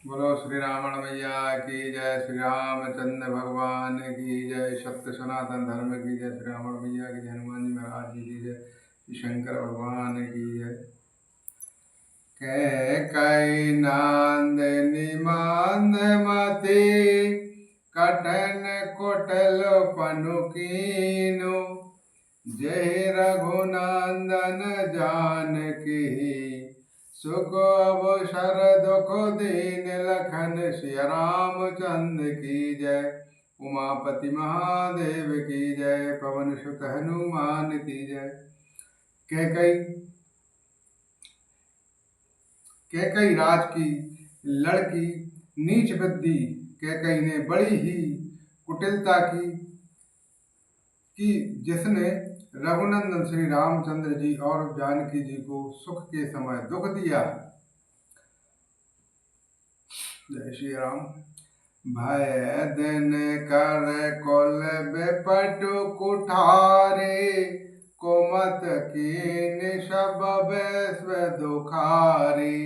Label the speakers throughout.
Speaker 1: बोलो श्री रावण मैया की जय, श्री रामचंद्र भगवान की जय, सत्य सनातन धर्म की जय, श्री रावण मैया की जय, हनुमान जी महाराज जी की जय, श्री शंकर भगवान की जय। कई नंदनी मंदमती कठन कोटल पनुकीनु, जय रघुनंदन जानकी सुख अवसर दुख दीन लखन, सिया रामचंद्र की जय। उमापति महादेव की जय, पवन सुत हनुमान की जय। कैकई राज की लड़की नीच बुद्धि कैकई ने बड़ी ही कुटिलता की जिसने रघुनंदन श्री रामचंद्र जी और जानकी जी को सुख के समय दुख दिया। जय श्री राम। भय दिन कर कुल बेपटु कुठारे, कुमत कीन सब वैश्व दुखारी,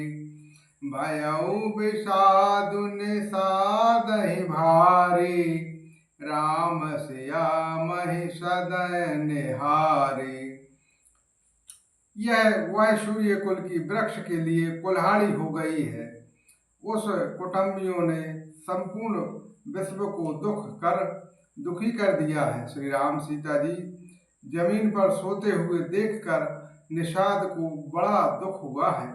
Speaker 1: भयउ विषादु निषादहि भारी, राम सिया महि सदय निहारी। यह वह सूर्य कुल की वृक्ष के लिए कुल्हाड़ी हो गई है। उस कुटुंबियों ने संपूर्ण विश्व को दुखी कर दिया है। श्री राम सीता जी जमीन पर सोते हुए देखकर निषाद को बड़ा दुख हुआ है।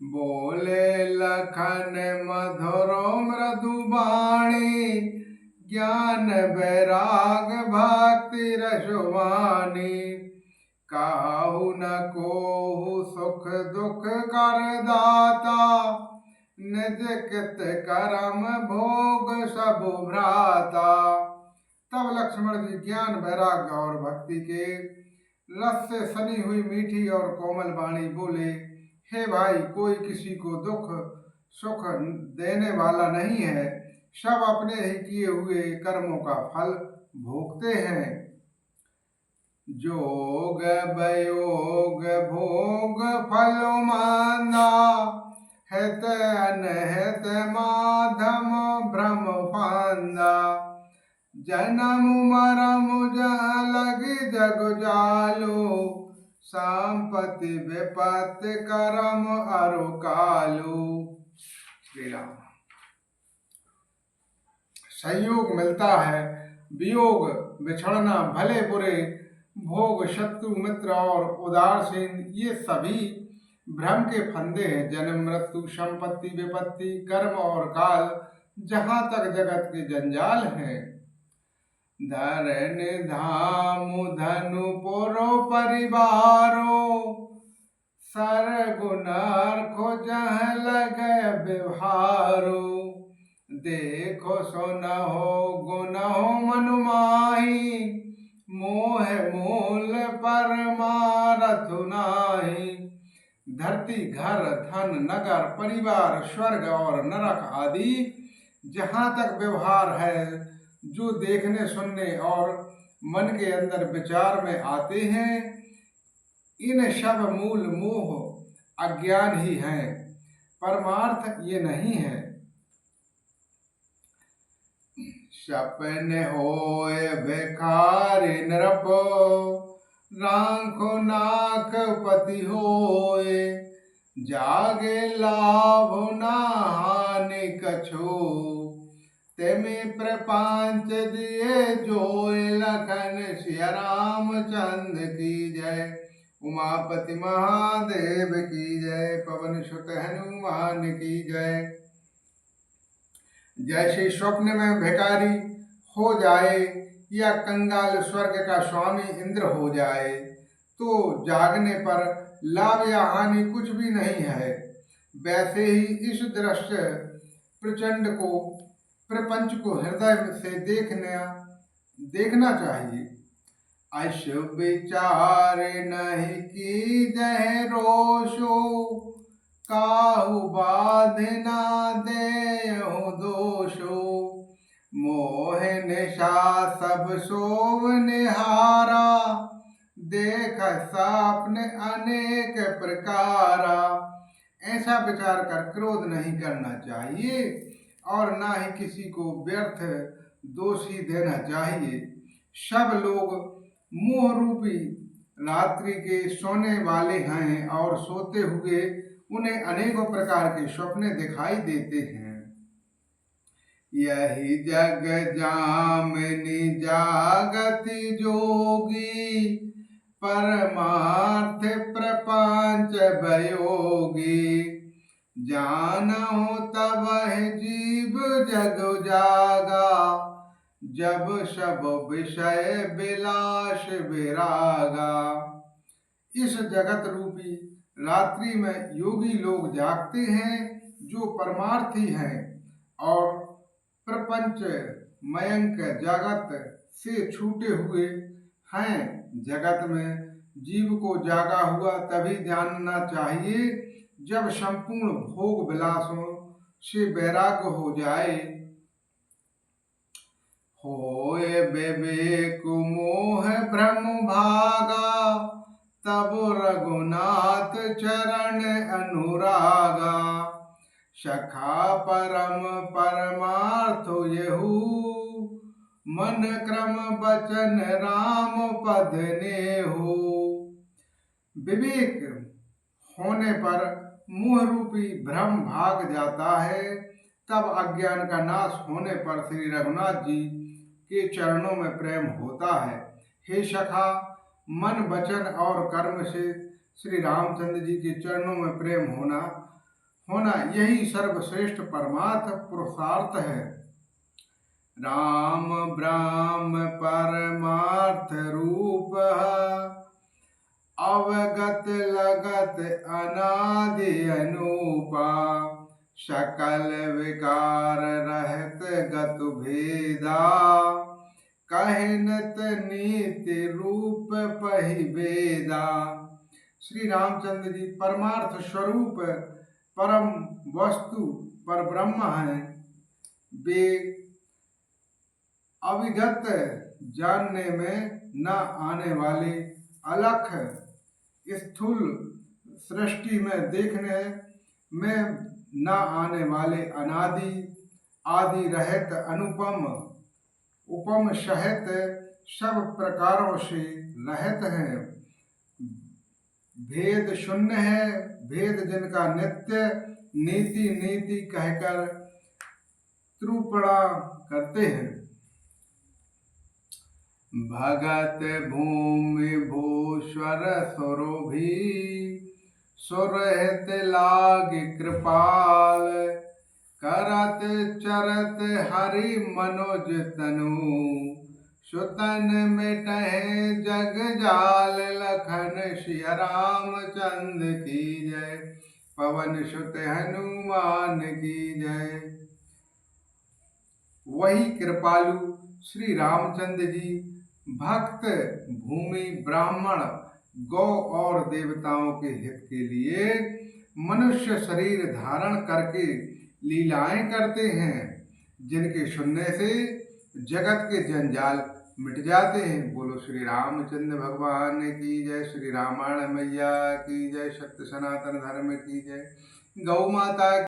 Speaker 1: बोले लखन मधुर मृदु बाणी, ज्ञान वैराग भक्ति रसवानी, काहू न कोहु सुख दुख कर दाता, निज कित करम भोग सब भ्राता। तब लक्ष्मण जी ज्ञान वैराग्य और भक्ति के रस से सनी हुई मीठी और कोमल वाणी बोले, हे भाई, कोई किसी को दुख सुख देने वाला नहीं है, सब अपने ही किए हुए कर्मों का फल भोगते हैं। जोग बयोग भोग फल मांदा, हित अनहित माधम भ्रम फांदा, जन्म मरम जहाँ लगी जग जालो, संपत्ति विपत्ति करम अरु कालू। श्री राम। संयोग मिलता है, वियोग बिछड़ना, भले बुरे भोग, शत्रु मित्र और उदासीन, ये सभी भ्रम के फंदे हैं। जन्म मृत्यु संपत्ति विपत्ति कर्म और काल, जहाँ तक जगत के जंजाल हैं। धरण धामु धनु पुरो परिवारो, सरगुनार को जह लगे व्यवहारो, देखो सुनहो गुनहो मनुमाही, मोह मूल परमारथु नाही। धरती घर धन नगर परिवार स्वर्ग और नरक आदि जहाँ तक व्यवहार है, जो देखने सुनने और मन के अंदर विचार में आते हैं, इन सब मूल मोह अज्ञान ही हैं, परमार्थ ये नहीं है। सपन होय भिखारी नृपो, राखो नाक पति होय, जागे लाभ ना हानि कछु, तेमे प्रपंच दिए जोय लखन, सिया रामचंद्र की जय। उमापति महादेव की जय, पवन सुत हनुमान की जय। जैसे स्वप्न में भिखारी हो जाए या कंगाल स्वर्ग का स्वामी इंद्र हो जाए, तो जागने पर लाभ या हानि कुछ भी नहीं है, वैसे ही इस दृश्य प्रपंच को हृदय से देखना चाहिए। अशुभ विचार नहीं की जय रोषो, काहू बाध ना देहु दोषो, मोह निशा सब सोव निहारा, देख सपने अनेक प्रकारा, ऐसा विचार कर क्रोध नहीं करना चाहिए और ना ही किसी को व्यर्थ दोषी देना चाहिए। सब लोग मोह रूपी रात्रि के सोने वाले हैं और सोते हुए उन्हें अनेकों प्रकार के सपने दिखाई देते हैं। यही जग जामिनी जागति जोगी, परमार्थ प्रपंच भयोगी। जानहु तब जीव जग जागा, जब सब विषय विलास विरागा। इस जगत रूपी रात्रि में योगी लोग जागते हैं जो परमार्थी हैं और प्रपंच मयंक जगत से छूटे हुए हैं। जगत में जीव को जागा हुआ तभी जानना चाहिए जब संपूर्ण भोग विलासों से वैराग्य हो जाए। होए विवेक मोह भ्रम भागा, तब रघुनाथ चरण अनुरागा। सखा परम परमार्थ यहू, मन क्रम बचन राम पद नेहु। विवेक होने पर मोह रूपी भ्रम भाग जाता है, तब अज्ञान का नाश होने पर श्री रघुनाथ जी के चरणों में प्रेम होता है। हे सखा, मन वचन और कर्म से श्री रामचंद्र जी के चरणों में प्रेम होना यही सर्वश्रेष्ठ परमार्थ पुरुषार्थ है। राम ब्रह्म परमार्थ रूप, अवगत लगत अनादि अनूपा। सकल विकार रहत गत भेदा, कहनत नीति रूप पहि वेदा। श्री रामचंद्र जी परमार्थ स्वरूप परम वस्तु पर ब्रह्म हैं। वे अविगत जानने में न आने वाले, अलख स्थूल सृष्टि में देखने में न आने वाले, अनादि आदि रहित अनुपम उपम सहित सब प्रकारों से रहित हैं। भेद शून्य है, भेद जिनका नित्य नीति नीति कहकर त्रुपणा करते हैं। भगत भूमि भूश्वर सुरभि, सुरहित लाग कृपाल। करत चरत हरि मनोज तनु, सुतन मिटहि जग जाल। लखन सिया रामचंद्र की जय, पवन सुत हनुमान की जय। वही कृपालु श्री रामचंद्र जी भक्त भूमि ब्राह्मण गौ और देवताओं के हित के लिए मनुष्य शरीर धारण करके लीलाएं करते हैं, जिनके सुनने से जगत के जंजाल मिट जाते हैं। बोलो श्री रामचंद्र भगवान की जय, श्री रामायण मैया की जय, सत्य सनातन धर्म की जय, गौ माता